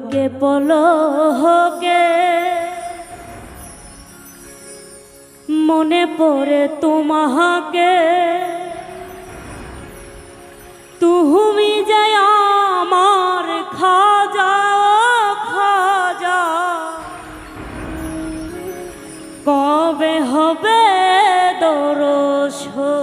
পলকে পলকে মনে পড়ে তোমাকে, তুমি যে আমার খাজা খাজা, কবে হবে দরশন।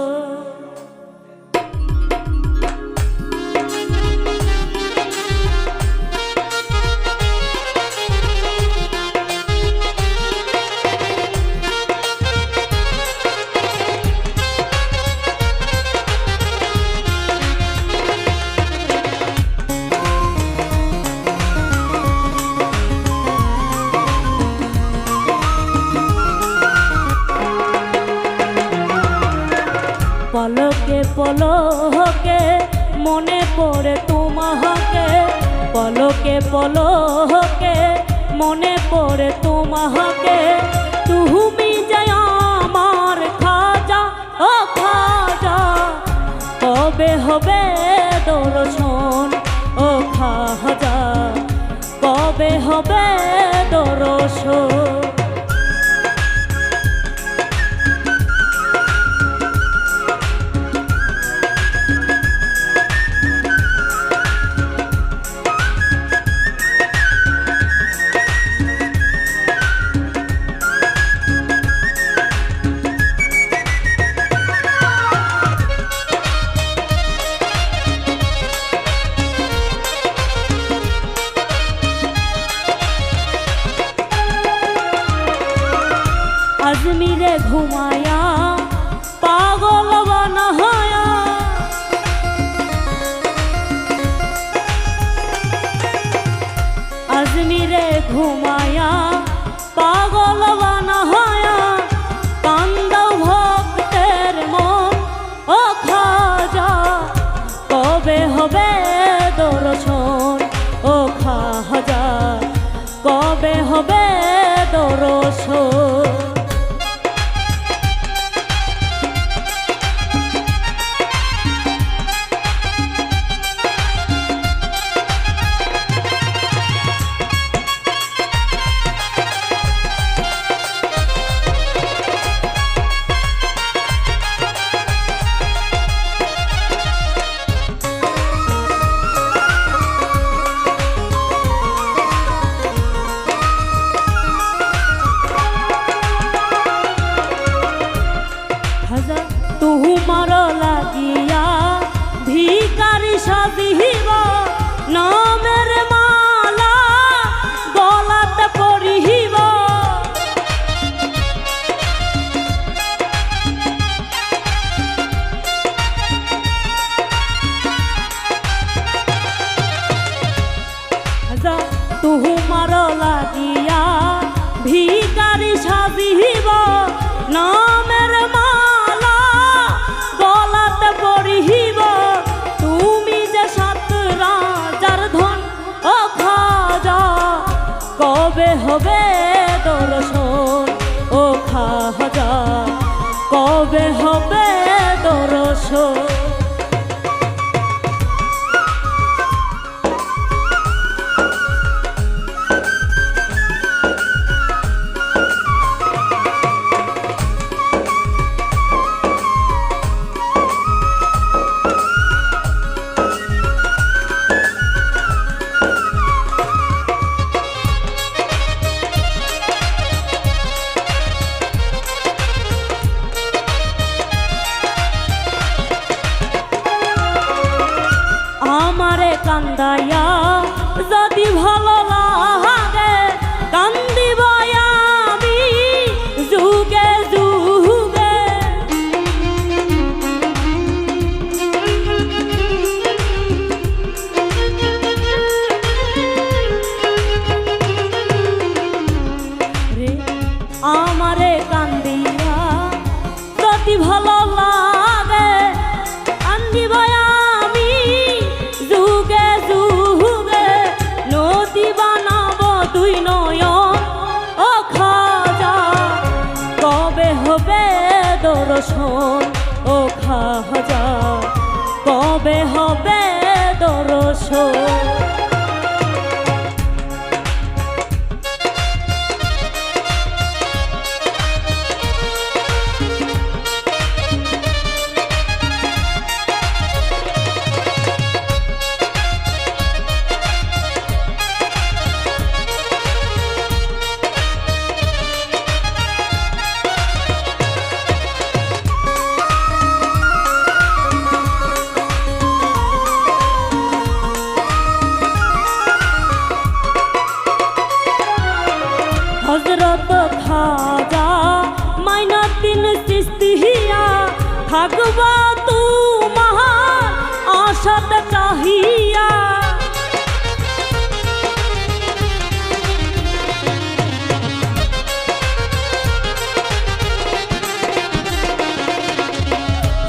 পলকে পলকে মনে পড়ে তোমাকে, পলকে পলকে মনে পড়ে তোমাকে, তুমি যে আমার খাজা ও খাজা, কবে হবে দর্শন ও খাজা, কবে হবে দর্শন। আজমিরে ঘুমায়া পাগল বানায়া, আজমিরে ঘুমায়া পাগল বানায়া, কান্দাও ভক্তের মন ও খাজা, কবে হবে দর্শন ও খাজা, কবে হবে দর্শন। তোমার লাগিয়া ভিখারি সাজিব, নামের মালা গলাতে পরিব, তোমার লাগিয়া ভিখারি সাজিব, নামের মালা গলাতে পরিব, তুমি যে সাত রাজার ধন ও খাজা, কবে হবে দর্শন ও খাজা, কবে হবে দর্শন।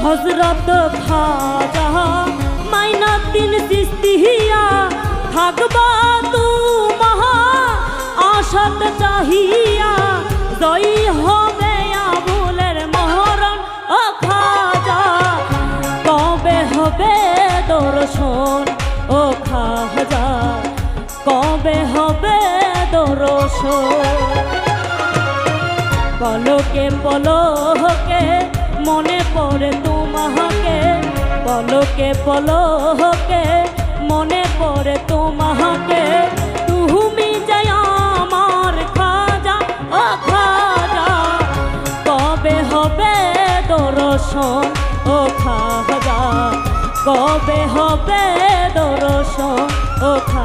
হযরত খাজা মাইনুদ্দিন চিশতিয়া থাকবা তোমাহা আশাত চাহিয়া জয়ী হবে আবুলের মহরণ ও খাজা কবে হবে দর্শন ও খাজা কবে হবে দর্শন পলকে পলকে মনে পড়ে তোমাকে পলকে পলকে মনে পড়ে তোমাকে তুমি যে আমার খাজা ও খাজা কবে হবে দর্শন ও খাজা কবে হবে দর্শন ও খাজা